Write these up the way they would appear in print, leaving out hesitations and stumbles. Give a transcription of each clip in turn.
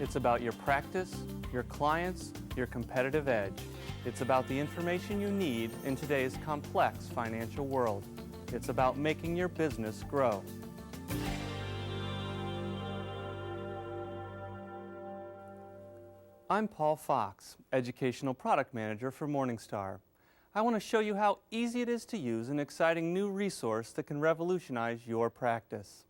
It's about your practice, your clients, your competitive edge. It's about the information you need in today's complex financial world. It's about making your business grow. I'm Paul Fox, Educational Product Manager for Morningstar. I want to show you how easy it is to use an exciting new resource that can revolutionize your practice.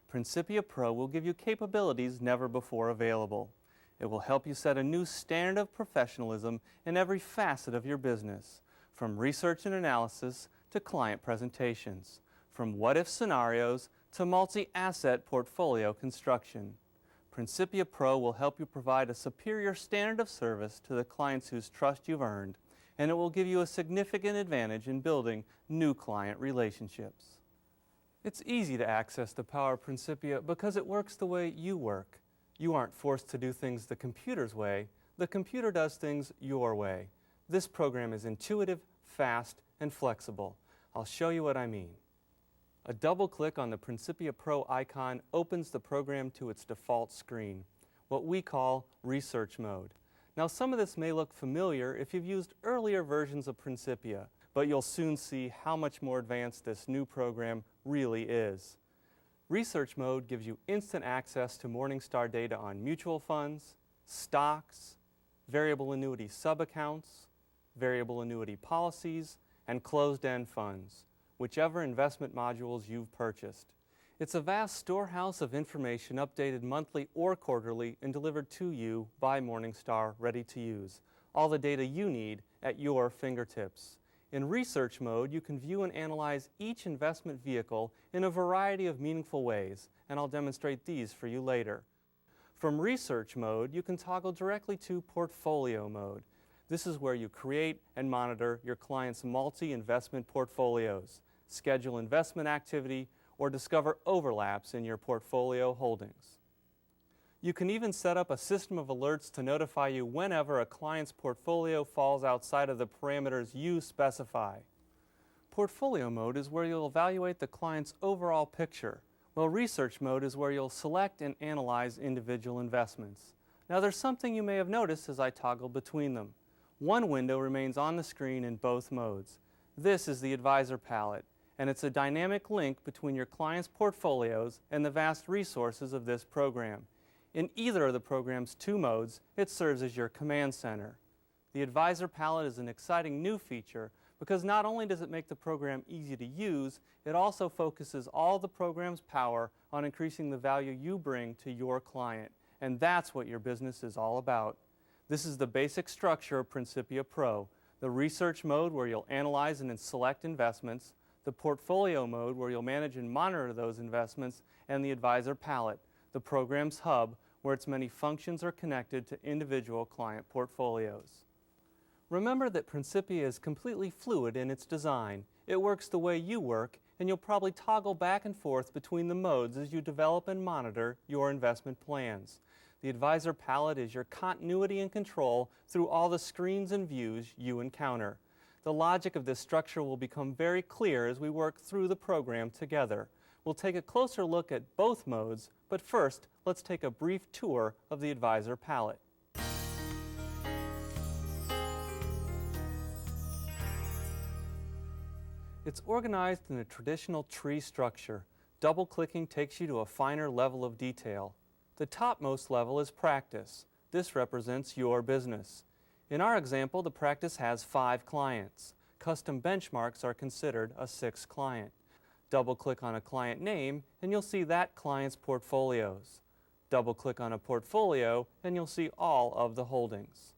Principia Pro will give you capabilities never before available. It will help you set a new standard of professionalism in every facet of your business, from research and analysis to client presentations, from what-if scenarios to multi-asset portfolio construction. Principia Pro will help you provide a superior standard of service to the clients whose trust you've earned, and it will give you a significant advantage in building new client relationships. It's easy to access the power of Principia because it works the way you work. You aren't forced to do things the computer's way. The computer does things your way. This program is intuitive, fast, and flexible. I'll show you what I mean. A double click on the Principia Pro icon opens the program to its default screen, what we call research mode. Now, some of this may look familiar if you've used earlier versions of Principia, but you'll soon see how much more advanced this new program really is. Research mode gives you instant access to Morningstar data on mutual funds, stocks, variable annuity sub-accounts, variable annuity policies, and closed-end funds, whichever investment modules you've purchased. It's a vast storehouse of information updated monthly or quarterly and delivered to you by Morningstar, ready to use. All the data you need at your fingertips. In research mode, you can view and analyze each investment vehicle in a variety of meaningful ways, and I'll demonstrate these for you later. From research mode, you can toggle directly to portfolio mode. This is where you create and monitor your clients' multi-investment portfolios, schedule investment activity, or discover overlaps in your portfolio holdings. You can even set up a system of alerts to notify you whenever a client's portfolio falls outside of the parameters you specify. Portfolio mode is where you'll evaluate the client's overall picture, while research mode is where you'll select and analyze individual investments. Now, there's something you may have noticed as I toggle between them. One window remains on the screen in both modes. This is the Advisor palette, and it's a dynamic link between your clients' portfolios and the vast resources of this program. In either of the program's two modes, it serves as your command center. The Advisor palette is an exciting new feature because not only does it make the program easy to use, it also focuses all the program's power on increasing the value you bring to your client. And that's what your business is all about. This is the basic structure of Principia Pro: the research mode where you'll analyze and select investments, the portfolio mode where you'll manage and monitor those investments, and the Advisor palette, the program's hub where its many functions are connected to individual client portfolios. Remember that Principia is completely fluid in its design. It works the way you work, and you'll probably toggle back and forth between the modes as you develop and monitor your investment plans. The Advisor palette is your continuity and control through all the screens and views you encounter. The logic of this structure will become very clear as we work through the program together. We'll take a closer look at both modes, but first, let's take a brief tour of the Advisor palette. It's organized in a traditional tree structure. Double-clicking takes you to a finer level of detail. The topmost level is practice. This represents your business. In our example, the practice has 5 clients. Custom benchmarks are considered a 6th client. Double-click on a client name, and you'll see that client's portfolios. Double-click on a portfolio, and you'll see all of the holdings.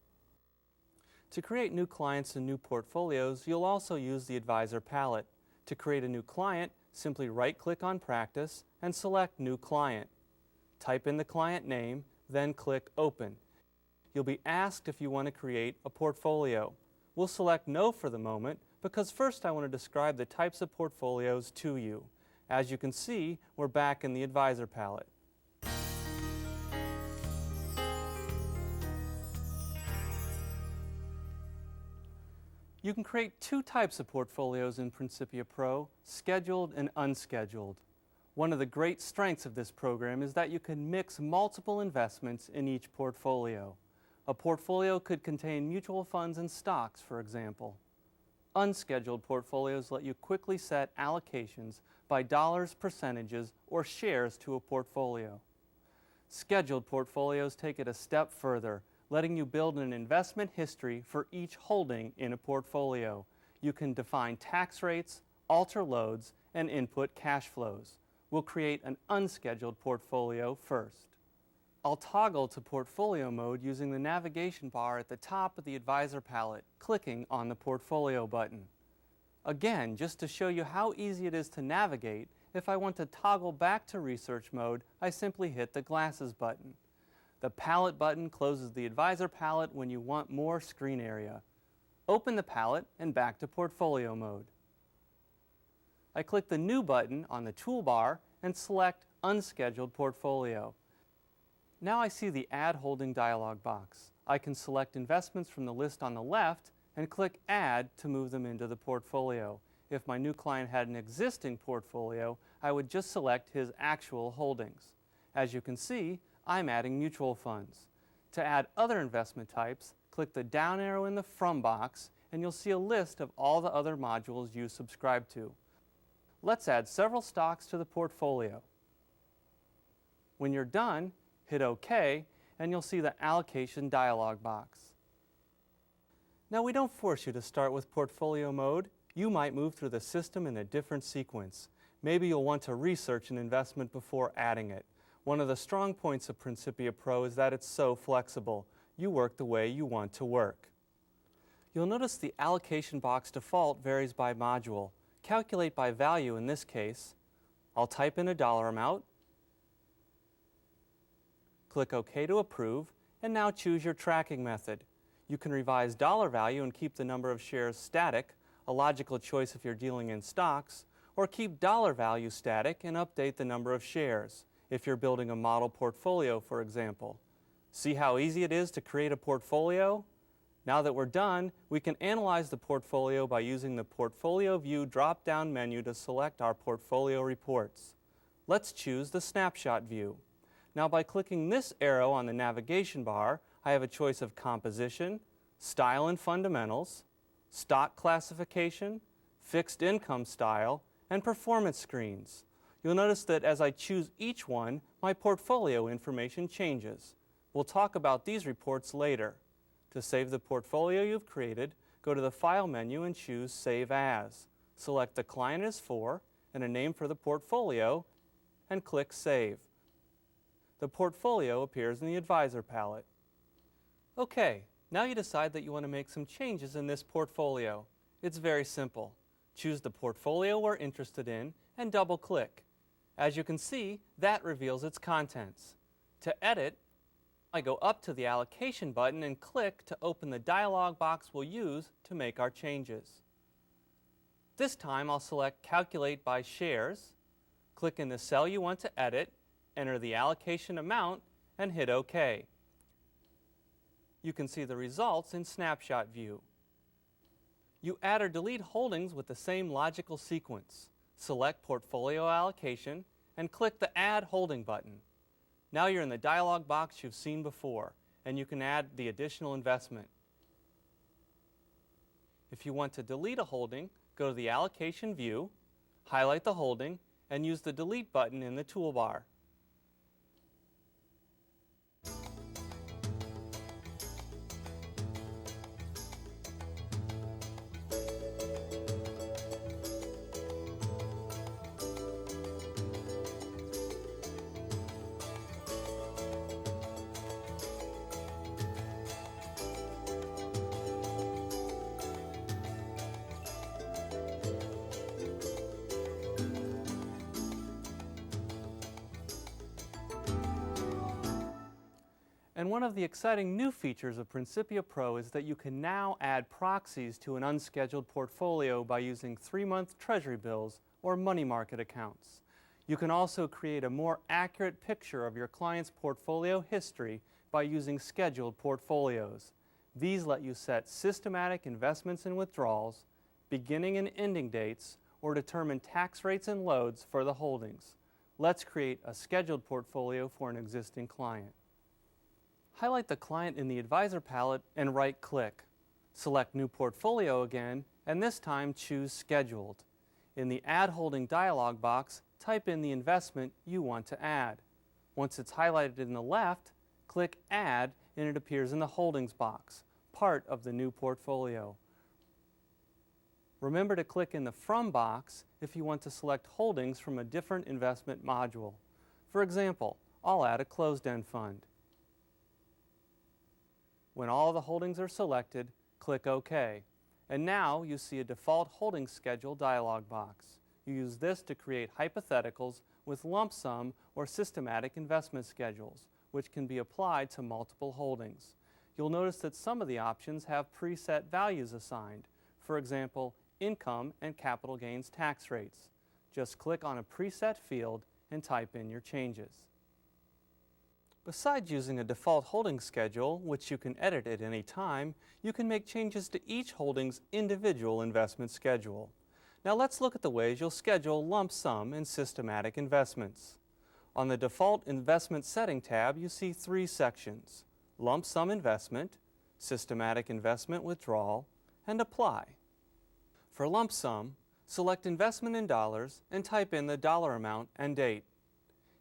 To create new clients and new portfolios, you'll also use the Advisor palette. To create a new client, simply right-click on Practice and select New Client. Type in the client name, then click Open. You'll be asked if you want to create a portfolio. We'll select No for the moment because first I want to describe the types of portfolios to you. As you can see, we're back in the Advisor palette. You can create 2 types of portfolios in Principia Pro: scheduled and unscheduled. One of the great strengths of this program is that you can mix multiple investments in each portfolio. A portfolio could contain mutual funds and stocks, for example. Unscheduled portfolios let you quickly set allocations by dollars, percentages, or shares to a portfolio. Scheduled portfolios take it a step further, letting you build an investment history for each holding in a portfolio. You can define tax rates, alter loads, and input cash flows. We'll create an unscheduled portfolio first. I'll toggle to portfolio mode using the navigation bar at the top of the advisor palette, clicking on the portfolio button. Again, just to show you how easy it is to navigate, if I want to toggle back to research mode, I simply hit the glasses button. The palette button closes the advisor palette when you want more screen area. Open the palette and back to portfolio mode. I click the New button on the toolbar and select Unscheduled Portfolio. Now I see the Add Holding dialog box. I can select investments from the list on the left and click Add to move them into the portfolio. If my new client had an existing portfolio, I would just select his actual holdings. As you can see, I'm adding mutual funds. To add other investment types, click the down arrow in the From box and you'll see a list of all the other modules you subscribe to. Let's add several stocks to the portfolio. When you're done, hit OK and you'll see the allocation dialog box. Now we don't force you to start with portfolio mode. You might move through the system in a different sequence. Maybe you'll want to research an investment before adding it. One of the strong points of Principia Pro is that it's so flexible. You work the way you want to work. You'll notice the allocation box default varies by module. Calculate by value in this case. I'll type in a dollar amount, click OK to approve, and now choose your tracking method. You can revise dollar value and keep the number of shares static, a logical choice if you're dealing in stocks, or keep dollar value static and update the number of shares, if you're building a model portfolio, for example. See how easy it is to create a portfolio? Now that we're done, we can analyze the portfolio by using the Portfolio View drop-down menu to select our portfolio reports. Let's choose the Snapshot view. Now by clicking this arrow on the navigation bar, I have a choice of composition, style and fundamentals, stock classification, fixed income style, and performance screens. You'll notice that as I choose each one, my portfolio information changes. We'll talk about these reports later. To save the portfolio you've created, go to the File menu and choose Save As. Select the client as for and a name for the portfolio, and click Save. The portfolio appears in the Advisor palette. Okay, now you decide that you want to make some changes in this portfolio. It's very simple. Choose the portfolio we're interested in and double-click. As you can see, that reveals its contents. To edit, I go up to the Allocation button and click to open the dialog box we'll use to make our changes. This time I'll select Calculate by Shares, click in the cell you want to edit, enter the allocation amount, and hit OK. You can see the results in Snapshot view. You add or delete holdings with the same logical sequence. Select Portfolio Allocation and click the Add Holding button. Now you're in the dialog box you've seen before, and you can add the additional investment. If you want to delete a holding, go to the Allocation view, highlight the holding, and use the Delete button in the toolbar. And one of the exciting new features of Principia Pro is that you can now add proxies to an unscheduled portfolio by using 3-month Treasury bills or money market accounts. You can also create a more accurate picture of your client's portfolio history by using scheduled portfolios. These let you set systematic investments and withdrawals, beginning and ending dates, or determine tax rates and loads for the holdings. Let's create a scheduled portfolio for an existing client. Highlight the client in the Advisor palette and right-click. Select New Portfolio again, and this time choose Scheduled. In the Add Holding dialog box, type in the investment you want to add. Once it's highlighted in the left, click Add and it appears in the Holdings box, part of the new portfolio. Remember to click in the From box if you want to select holdings from a different investment module. For example, I'll add a closed-end fund. When all the holdings are selected, click OK. And now you see a default holdings schedule dialog box. You use this to create hypotheticals with lump sum or systematic investment schedules, which can be applied to multiple holdings. You'll notice that some of the options have preset values assigned. For example, income and capital gains tax rates. Just click on a preset field and type in your changes. Besides using a default holding schedule, which you can edit at any time, you can make changes to each holding's individual investment schedule. Now let's look at the ways you'll schedule lump sum and systematic investments. On the Default Investment Setting tab, you see three sections: Lump Sum Investment, Systematic Investment Withdrawal, and Apply. For lump sum, select Investment in Dollars and type in the dollar amount and date.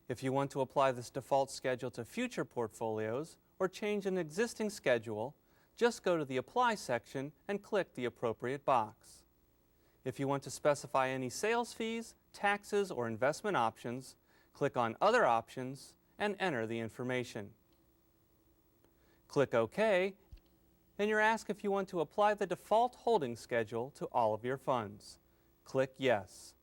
If you want to apply this default schedule to future portfolios or change an existing schedule, just go to the Apply section and click the appropriate box. If you want to specify any sales fees, taxes, or investment options, click on Other Options and enter the information. Click OK, and you're asked if you want to apply the default holding schedule to all of your funds. Click Yes.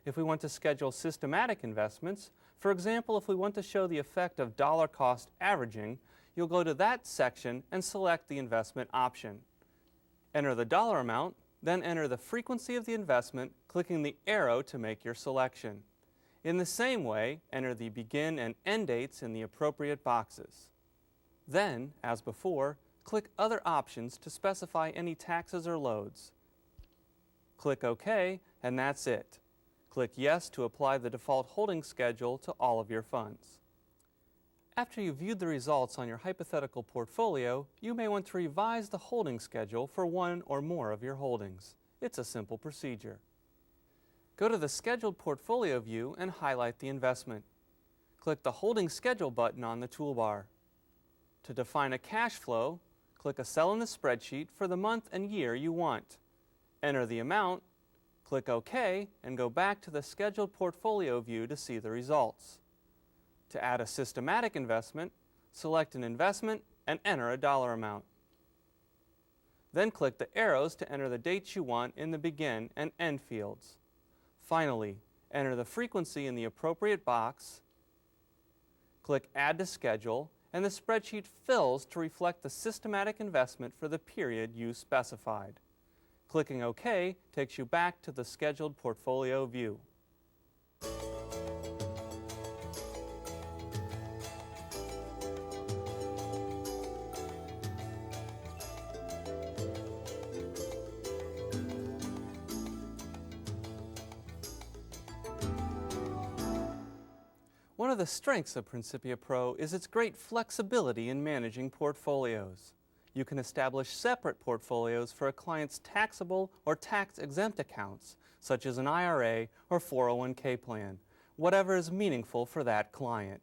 If we want to schedule systematic investments, for example, if we want to show the effect of dollar cost averaging, you'll go to that section and select the investment option. Enter the dollar amount, then enter the frequency of the investment, clicking the arrow to make your selection. In the same way, enter the begin and end dates in the appropriate boxes. Then, as before, click Other Options to specify any taxes or loads. Click OK, and that's it. Click Yes to apply the default holding schedule to all of your funds. After you've viewed the results on your hypothetical portfolio, you may want to revise the holding schedule for one or more of your holdings. It's a simple procedure. Go to the Scheduled Portfolio view and highlight the investment. Click the Holding Schedule button on the toolbar. To define a cash flow, click a cell in the spreadsheet for the month and year you want. Enter the amount, click OK, and go back to the Scheduled Portfolio view to see the results. To add a systematic investment, select an investment and enter a dollar amount. Then click the arrows to enter the dates you want in the begin and end fields. Finally, enter the frequency in the appropriate box, click Add to Schedule, and the spreadsheet fills to reflect the systematic investment for the period you specified. Clicking OK takes you back to the Scheduled Portfolio view. One of the strengths of Principia Pro is its great flexibility in managing portfolios. You can establish separate portfolios for a client's taxable or tax-exempt accounts, such as an IRA or 401k plan, whatever is meaningful for that client.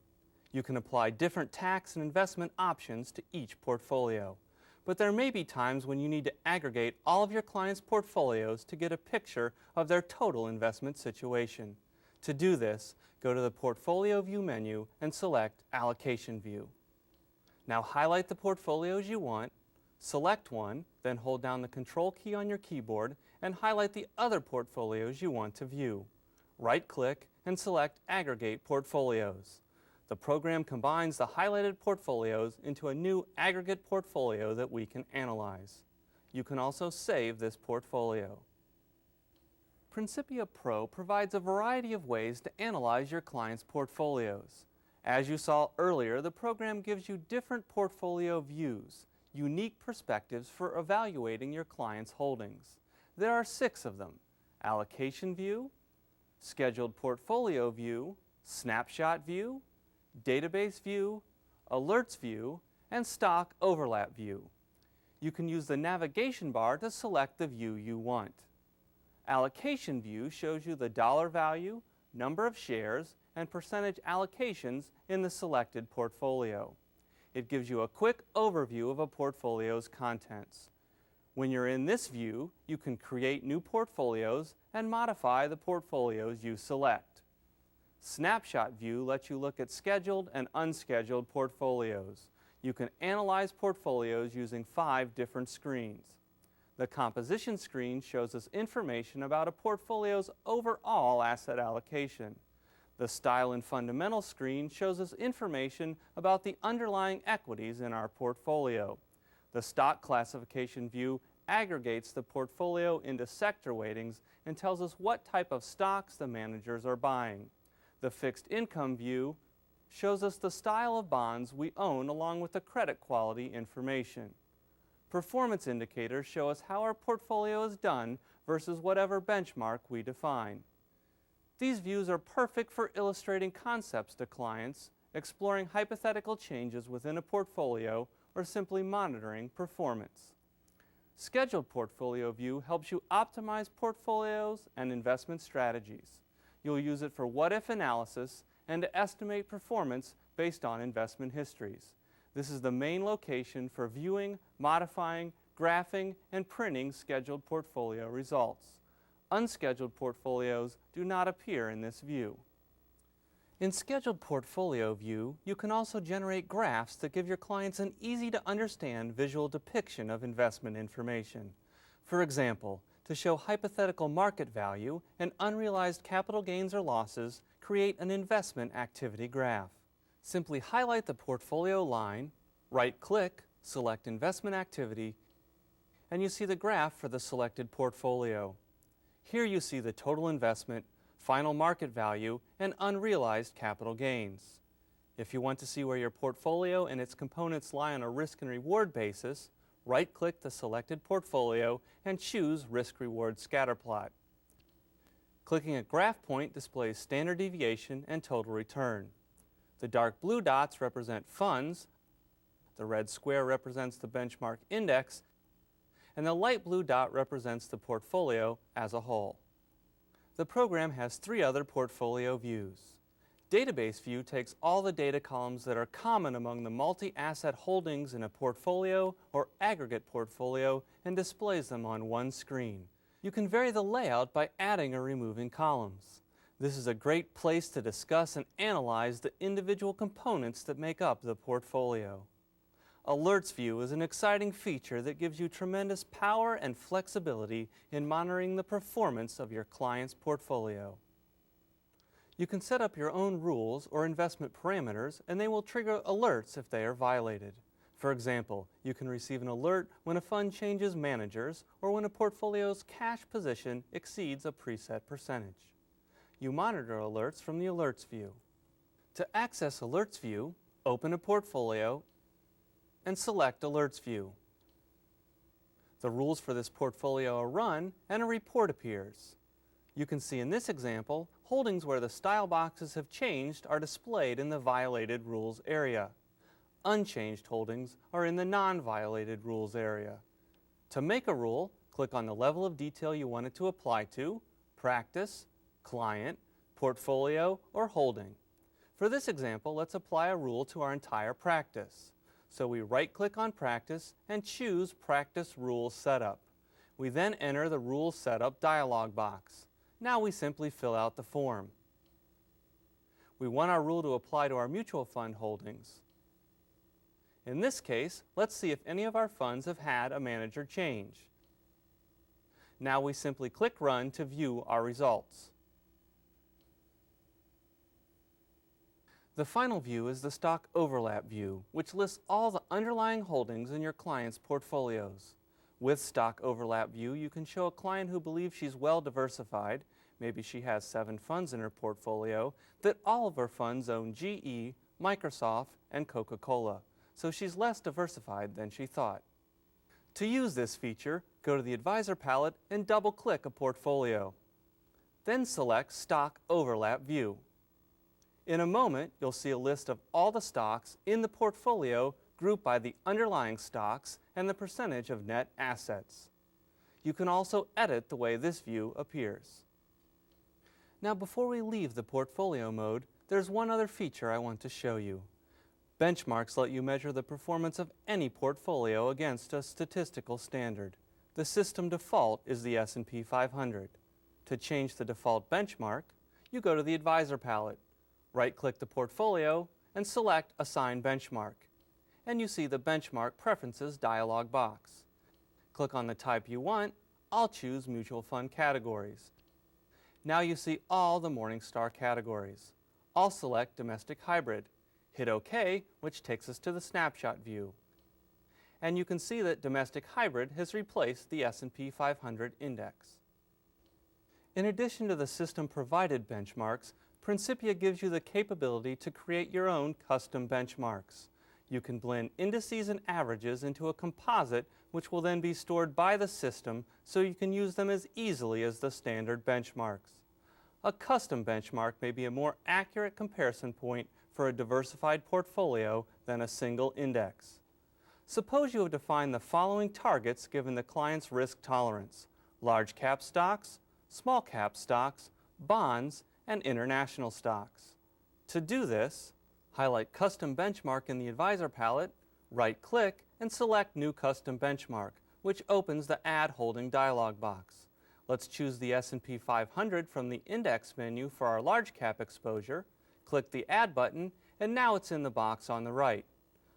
You can apply different tax and investment options to each portfolio. But there may be times when you need to aggregate all of your clients' portfolios to get a picture of their total investment situation. To do this, go to the Portfolio View menu and select Allocation View. Now highlight the portfolios you want, select one, then hold down the Control key on your keyboard and highlight the other portfolios you want to view. Right-click and select Aggregate Portfolios. The program combines the highlighted portfolios into a new aggregate portfolio that we can analyze. You can also save this portfolio. Principia Pro provides a variety of ways to analyze your clients' portfolios. As you saw earlier, the program gives you different portfolio views, unique perspectives for evaluating your clients' holdings. There are 6 of them: Allocation View, Scheduled Portfolio View, Snapshot View, Database View, Alerts View, and Stock Overlap View. You can use the navigation bar to select the view you want. Allocation View shows you the dollar value, number of shares, and percentage allocations in the selected portfolio. It gives you a quick overview of a portfolio's contents. When you're in this view, you can create new portfolios and modify the portfolios you select. Snapshot View lets you look at scheduled and unscheduled portfolios. You can analyze portfolios using 5 different screens. The composition screen shows us information about a portfolio's overall asset allocation. The Style and Fundamental screen shows us information about the underlying equities in our portfolio. The Stock Classification View aggregates the portfolio into sector weightings and tells us what type of stocks the managers are buying. The Fixed Income View shows us the style of bonds we own along with the credit quality information. Performance indicators show us how our portfolio is done versus whatever benchmark we define. These views are perfect for illustrating concepts to clients, exploring hypothetical changes within a portfolio, or simply monitoring performance. Scheduled Portfolio View helps you optimize portfolios and investment strategies. You'll use it for what-if analysis and to estimate performance based on investment histories. This is the main location for viewing, modifying, graphing, and printing scheduled portfolio results. Unscheduled portfolios do not appear in this view. In Scheduled Portfolio View, you can also generate graphs that give your clients an easy-to-understand visual depiction of investment information. For example, to show hypothetical market value and unrealized capital gains or losses, create an investment activity graph. Simply highlight the portfolio line, right-click, select Investment Activity, and you see the graph for the selected portfolio. Here you see the total investment, final market value, and unrealized capital gains. If you want to see where your portfolio and its components lie on a risk and reward basis, right-click the selected portfolio and choose Risk-Reward Scatterplot. Clicking a graph point displays standard deviation and total return. The dark blue dots represent funds, the red square represents the benchmark index, and the light blue dot represents the portfolio as a whole. The program has 3 other portfolio views. Database View takes all the data columns that are common among the multi-asset holdings in a portfolio or aggregate portfolio and displays them on one screen. You can vary the layout by adding or removing columns. This is a great place to discuss and analyze the individual components that make up the portfolio. Alerts View is an exciting feature that gives you tremendous power and flexibility in monitoring the performance of your client's portfolio. You can set up your own rules or investment parameters, and they will trigger alerts if they are violated. For example, you can receive an alert when a fund changes managers or when a portfolio's cash position exceeds a preset percentage. You monitor alerts from the Alerts View. To access Alerts View, open a portfolio and select Alerts View. The rules for this portfolio are run and a report appears. You can see in this example, holdings where the style boxes have changed are displayed in the Violated Rules area. Unchanged holdings are in the Non-Violated Rules area. To make a rule, click on the level of detail you want it to apply to, Practice, Client, Portfolio, or Holding. For this example, let's apply a rule to our entire practice. So we right-click on Practice and choose Practice Rule Setup. We then enter the Rule Setup dialog box. Now we simply fill out the form. We want our rule to apply to our mutual fund holdings. In this case, let's see if any of our funds have had a manager change. Now we simply click Run to view our results. The final view is the Stock Overlap View, which lists all the underlying holdings in your client's portfolios. With Stock Overlap View, you can show a client who believes she's well diversified, maybe she has 7 funds in her portfolio, that all of her funds own GE, Microsoft, and Coca-Cola, so she's less diversified than she thought. To use this feature, go to the Advisor palette and double-click a portfolio. Then select Stock Overlap View. In a moment, you'll see a list of all the stocks in the portfolio grouped by the underlying stocks and the percentage of net assets. You can also edit the way this view appears. Now, before we leave the portfolio mode, there's one other feature I want to show you. Benchmarks let you measure the performance of any portfolio against a statistical standard. The system default is the S&P 500. To change the default benchmark, you go to the Advisor palette, right-click the portfolio, and select Assign Benchmark. And you see the Benchmark Preferences dialog box. Click on the type you want. I'll choose Mutual Fund Categories. Now you see all the Morningstar categories. I'll select Domestic Hybrid. Hit OK, which takes us to the snapshot view. And you can see that Domestic Hybrid has replaced the S&P 500 index. In addition to the system-provided benchmarks, Principia gives you the capability to create your own custom benchmarks. You can blend indices and averages into a composite, which will then be stored by the system so you can use them as easily as the standard benchmarks. A custom benchmark may be a more accurate comparison point for a diversified portfolio than a single index. Suppose you have defined the following targets given the client's risk tolerance: large cap stocks, small cap stocks, bonds, and international stocks. To do this, highlight Custom Benchmark in the Advisor palette, right-click, and select New Custom Benchmark, which opens the Add Holding dialog box. Let's choose the S&P 500 from the Index menu for our large cap exposure, click the Add button, and now it's in the box on the right.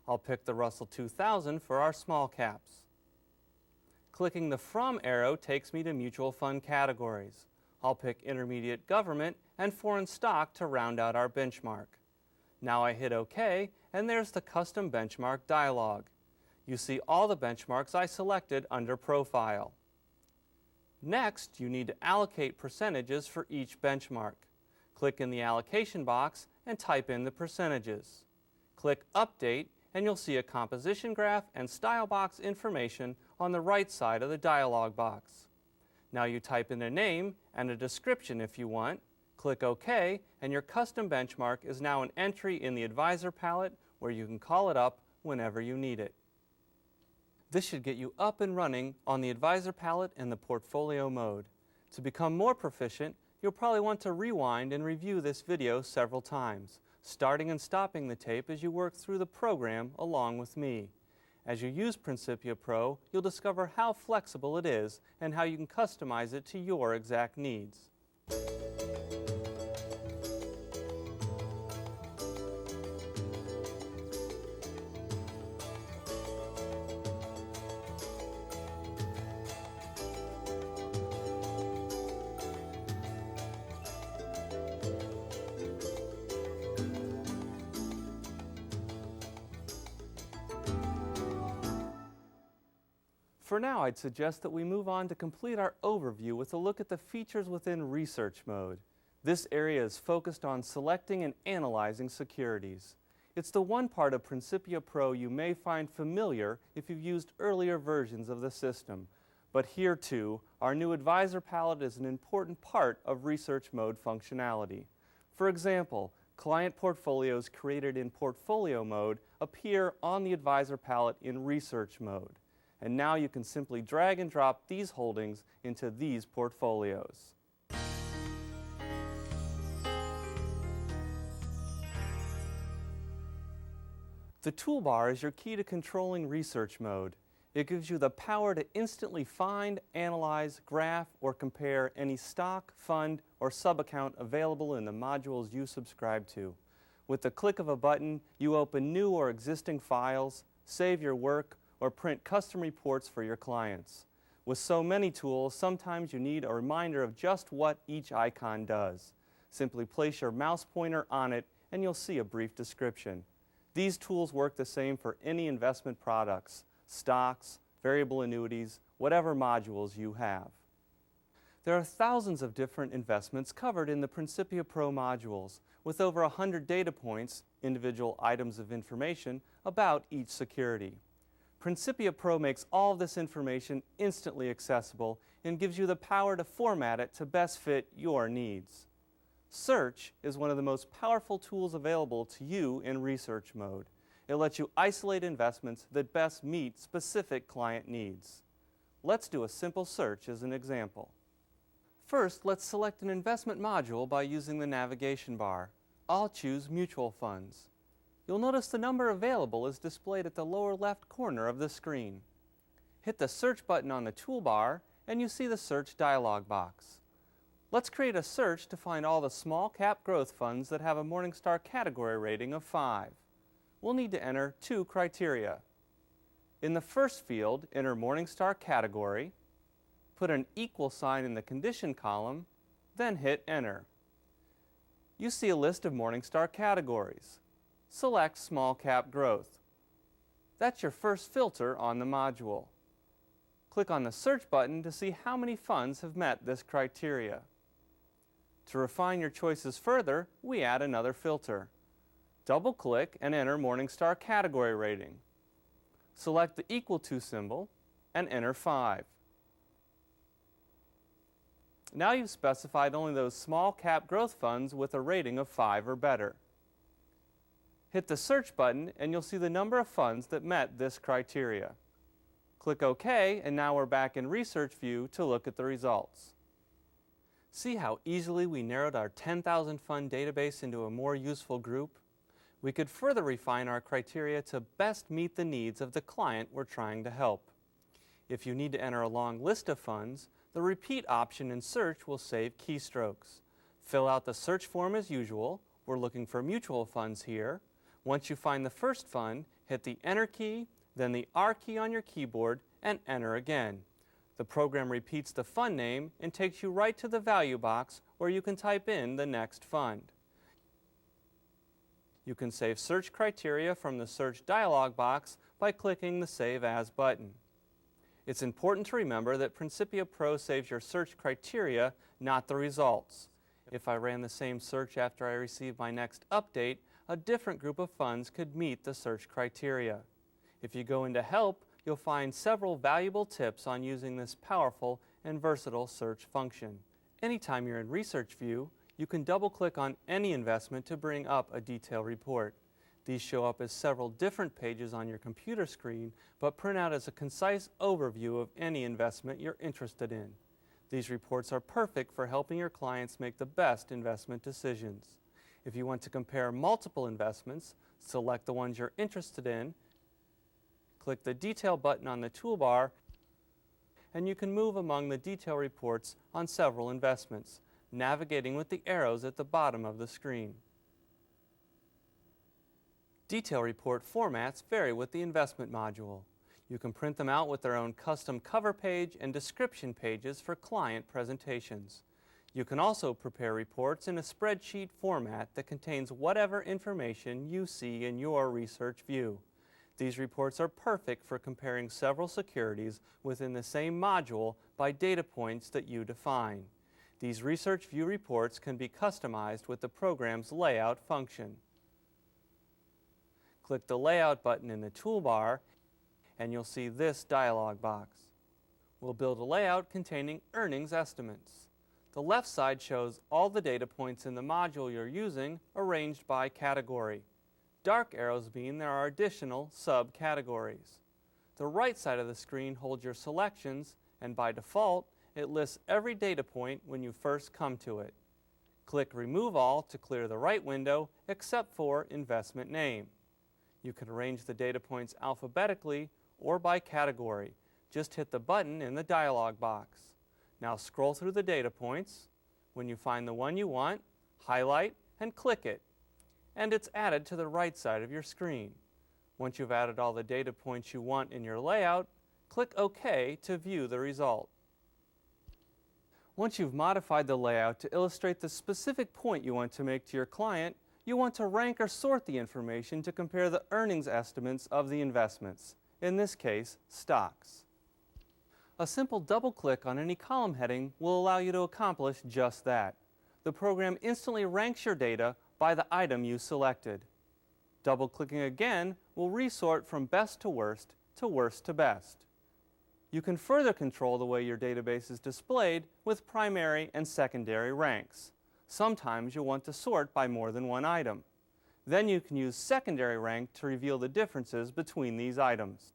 I'll pick the Russell 2000 for our small caps. Clicking the From arrow takes me to Mutual Fund Categories. I'll pick Intermediate Government and Foreign Stock to round out our benchmark. Now I hit OK, and there's the Custom Benchmark dialog. You see all the benchmarks I selected under Profile. Next, you need to allocate percentages for each benchmark. Click in the allocation box and type in the percentages. Click Update, and you'll see a composition graph and style box information on the right side of the dialog box. Now you type in a name and a description if you want. Click OK, and your custom benchmark is now an entry in the Advisor palette where you can call it up whenever you need it. This should get you up and running on the Advisor palette in the portfolio mode. To become more proficient, you'll probably want to rewind and review this video several times, starting and stopping the tape as you work through the program along with me. As you use Principia Pro, you'll discover how flexible it is and how you can customize it to your exact needs. For now, I'd suggest that we move on to complete our overview with a look at the features within Research Mode. This area is focused on selecting and analyzing securities. It's the one part of Principia Pro you may find familiar if you've used earlier versions of the system. But here too, our new Advisor palette is an important part of Research Mode functionality. For example, client portfolios created in Portfolio Mode appear on the Advisor palette in Research Mode. And now you can simply drag and drop these holdings into these portfolios. The toolbar is your key to controlling Research Mode. It gives you the power to instantly find, analyze, graph, or compare any stock, fund, or sub-account available in the modules you subscribe to. With the click of a button, you open new or existing files, save your work, or print custom reports for your clients. With so many tools, sometimes you need a reminder of just what each icon does. Simply place your mouse pointer on it and you'll see a brief description. These tools work the same for any investment products, stocks, variable annuities, whatever modules you have. There are thousands of different investments covered in the Principia Pro modules, with over 100 data points, individual items of information, about each security. Principia Pro makes all of this information instantly accessible and gives you the power to format it to best fit your needs. Search is one of the most powerful tools available to you in research mode. It lets you isolate investments that best meet specific client needs. Let's do a simple search as an example. First, let's select an investment module by using the navigation bar. I'll choose Mutual Funds. You'll notice the number available is displayed at the lower left corner of the screen. Hit the Search button on the toolbar and you see the Search dialog box. Let's create a search to find all the small cap growth funds that have a Morningstar category rating of 5. We'll need to enter 2 criteria. In the first field, enter Morningstar category, put an equal sign in the condition column, then hit Enter. You see a list of Morningstar categories. Select Small Cap Growth. That's your first filter on the module. Click on the Search button to see how many funds have met this criteria. To refine your choices further, we add another filter. Double-click and enter Morningstar category rating. Select the equal to symbol and enter 5. Now you've specified only those small cap growth funds with a rating of 5 or better. Hit the Search button and you'll see the number of funds that met this criteria. Click OK and now we're back in Research View to look at the results. See how easily we narrowed our 10,000 fund database into a more useful group? We could further refine our criteria to best meet the needs of the client we're trying to help. If you need to enter a long list of funds, the Repeat option in Search will save keystrokes. Fill out the search form as usual. We're looking for mutual funds here. Once you find the first fund, hit the Enter key, then the R key on your keyboard, and enter again. The program repeats the fund name and takes you right to the value box where you can type in the next fund. You can save search criteria from the Search dialog box by clicking the Save As button. It's important to remember that Principia Pro saves your search criteria, not the results. If I ran the same search after I received my next update, a different group of funds could meet the search criteria. If you go into Help, you'll find several valuable tips on using this powerful and versatile search function. Anytime you're in Research View, you can double-click on any investment to bring up a detailed report. These show up as several different pages on your computer screen, but print out as a concise overview of any investment you're interested in. These reports are perfect for helping your clients make the best investment decisions. If you want to compare multiple investments, select the ones you're interested in, click the Detail button on the toolbar, and you can move among the detail reports on several investments, navigating with the arrows at the bottom of the screen. Detail report formats vary with the investment module. You can print them out with their own custom cover page and description pages for client presentations. You can also prepare reports in a spreadsheet format that contains whatever information you see in your research view. These reports are perfect for comparing several securities within the same module by data points that you define. These research view reports can be customized with the program's layout function. Click the Layout button in the toolbar and you'll see this dialog box. We'll build a layout containing earnings estimates. The left side shows all the data points in the module you're using arranged by category. Dark arrows mean there are additional subcategories. The right side of the screen holds your selections, and by default, it lists every data point when you first come to it. Click Remove All to clear the right window except for investment name. You can arrange the data points alphabetically or by category. Just hit the button in the dialog box. Now scroll through the data points. When you find the one you want, highlight and click it, and it's added to the right side of your screen. Once you've added all the data points you want in your layout, click OK to view the result. Once you've modified the layout to illustrate the specific point you want to make to your client, you want to rank or sort the information to compare the earnings estimates of the investments, in this case, stocks. A simple double-click on any column heading will allow you to accomplish just that. The program instantly ranks your data by the item you selected. Double-clicking again will resort from best to worst to worst to best. You can further control the way your database is displayed with primary and secondary ranks. Sometimes you'll want to sort by more than one item. Then you can use secondary rank to reveal the differences between these items.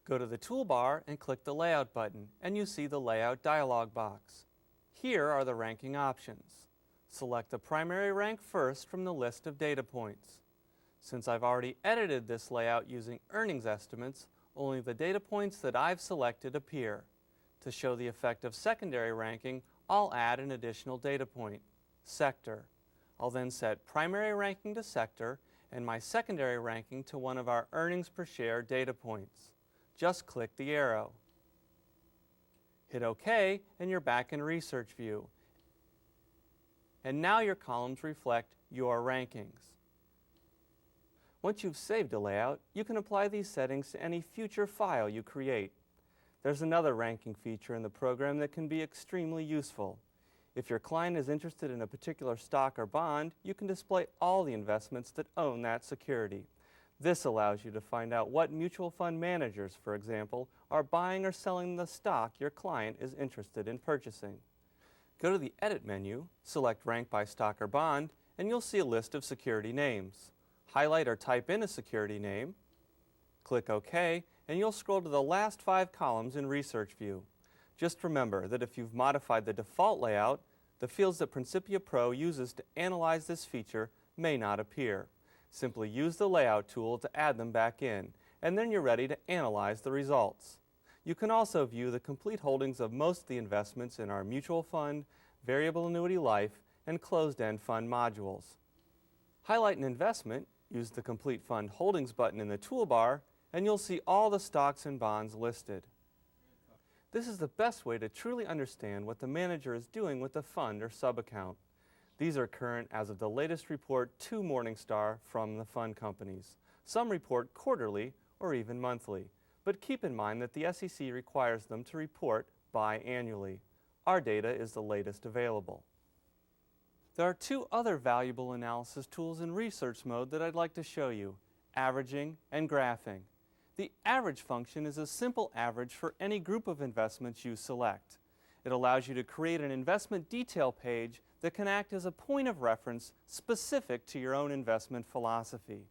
Go to the toolbar and click the Layout button, and you see the Layout dialog box. Here are the ranking options. Select the primary rank first from the list of data points. Since I've already edited this layout using earnings estimates, only the data points that I've selected appear. To show the effect of secondary ranking, I'll add an additional data point, sector. I'll then set primary ranking to sector and my secondary ranking to one of our earnings per share data points. Just click the arrow. Hit OK and you're back in Research View. And now your columns reflect your rankings. Once you've saved a layout, you can apply these settings to any future file you create. There's another ranking feature in the program that can be extremely useful. If your client is interested in a particular stock or bond, you can display all the investments that own that security. This allows you to find out what mutual fund managers, for example, are buying or selling the stock your client is interested in purchasing. Go to the Edit menu, select Rank by Stock or Bond, and you'll see a list of security names. Highlight or type in a security name, click OK, and you'll scroll to the last 5 columns in Research View. Just remember that if you've modified the default layout, the fields that Principia Pro uses to analyze this feature may not appear. Simply use the Layout tool to add them back in, and then you're ready to analyze the results. You can also view the complete holdings of most of the investments in our mutual fund, variable annuity life, and closed-end fund modules. Highlight an investment, use the Complete Fund Holdings button in the toolbar, and you'll see all the stocks and bonds listed. This is the best way to truly understand what the manager is doing with the fund or subaccount. These are current as of the latest report to Morningstar from the fund companies. Some report quarterly or even monthly, but keep in mind that the SEC requires them to report biannually. Our data is the latest available. There are 2 other valuable analysis tools in research mode that I'd like to show you, averaging and graphing. The average function is a simple average for any group of investments you select. It allows you to create an investment detail page that can act as a point of reference specific to your own investment philosophy.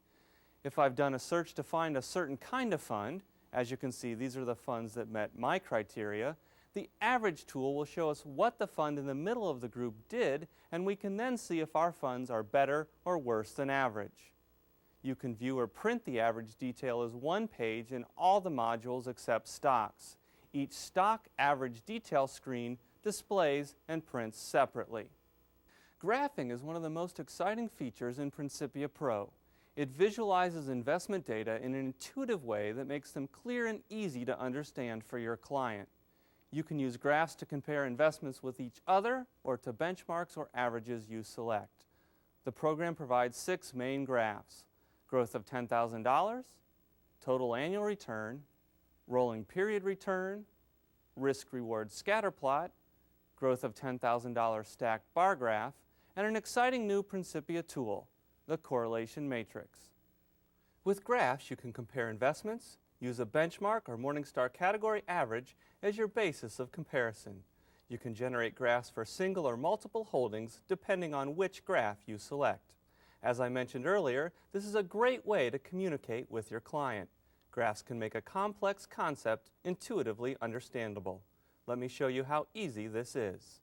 If I've done a search to find a certain kind of fund, as you can see these are the funds that met my criteria, the average tool will show us what the fund in the middle of the group did, and we can then see if our funds are better or worse than average. You can view or print the average detail as one page in all the modules except stocks. Each stock average detail screen displays and prints separately. Graphing is one of the most exciting features in Principia Pro. It visualizes investment data in an intuitive way that makes them clear and easy to understand for your client. You can use graphs to compare investments with each other or to benchmarks or averages you select. The program provides 6 main graphs: growth of $10,000, total annual return, rolling period return, risk-reward scatter plot, growth of $10,000 stacked bar graph, and an exciting new Principia tool, the correlation matrix. With graphs, you can compare investments, use a benchmark or Morningstar category average as your basis of comparison. You can generate graphs for single or multiple holdings depending on which graph you select. As I mentioned earlier, this is a great way to communicate with your client. Graphs can make a complex concept intuitively understandable. Let me show you how easy this is.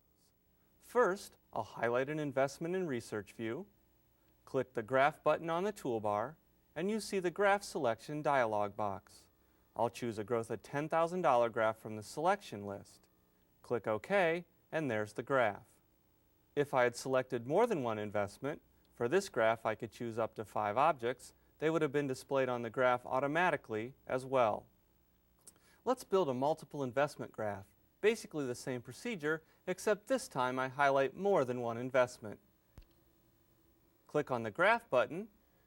First, I'll highlight an investment in Research View, click the Graph button on the toolbar, and you see the Graph Selection dialog box. I'll choose a growth of $10,000 graph from the selection list. Click OK, and there's the graph. If I had selected more than one investment, for this graph I could choose up to 5 objects. They would have been displayed on the graph automatically as well. Let's build a multiple investment graph. Basically the same procedure, except this time I highlight more than one investment. Click on the Graph button,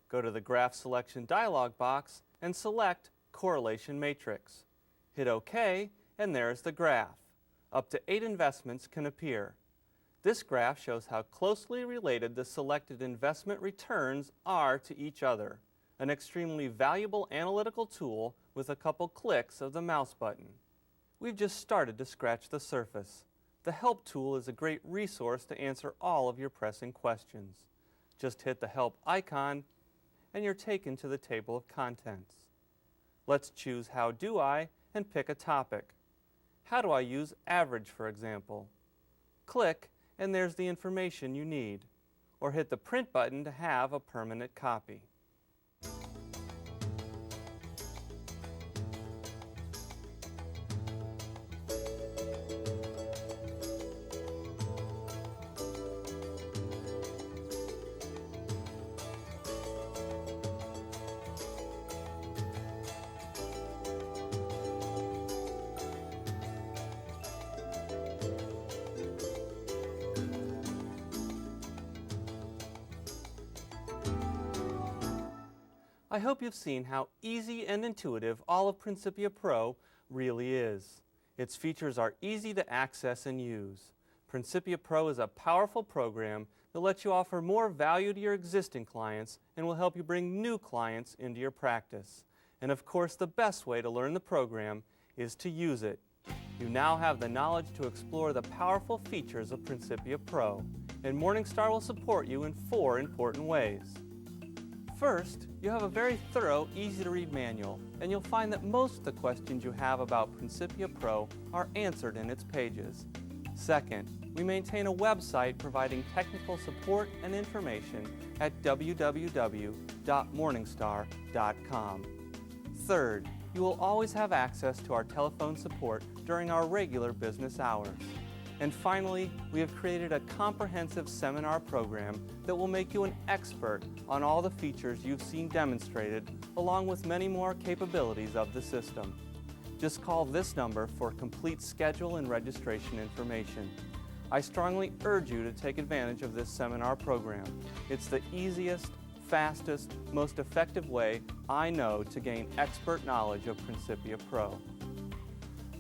go to the Graph Selection dialog box, and select Correlation Matrix. Hit OK, and there's the graph. Up to 8 investments can appear. This graph shows how closely related the selected investment returns are to each other. an extremely valuable analytical tool with a couple clicks of the mouse button. We've just started to scratch the surface. The Help tool is a great resource to answer all of your pressing questions. Just hit the Help icon and you're taken to the table of contents. Let's choose How Do I and pick a topic. How do I use average, for example? Click and there's the information you need. Or hit the Print button to have a permanent copy. I hope you've seen how easy and intuitive all of Principia Pro really is. Its features are easy to access and use. Principia Pro is a powerful program that lets you offer more value to your existing clients and will help you bring new clients into your practice. And of course, the best way to learn the program is to use it. You now have the knowledge to explore the powerful features of Principia Pro, and Morningstar will support you in 4 important ways. First, you have a very thorough, easy-to-read manual, and you'll find that most of the questions you have about Principia Pro are answered in its pages. Second, we maintain a website providing technical support and information at www.morningstar.com. Third, you will always have access to our telephone support during our regular business hours. And finally, we have created a comprehensive seminar program that will make you an expert on all the features you've seen demonstrated, along with many more capabilities of the system. Just call this number for complete schedule and registration information. I strongly urge you to take advantage of this seminar program. It's the easiest, fastest, most effective way I know to gain expert knowledge of Principia Pro.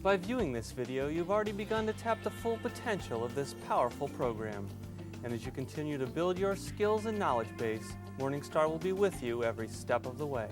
By viewing this video, you've already begun to tap the full potential of this powerful program. And as you continue to build your skills and knowledge base, Morningstar will be with you every step of the way.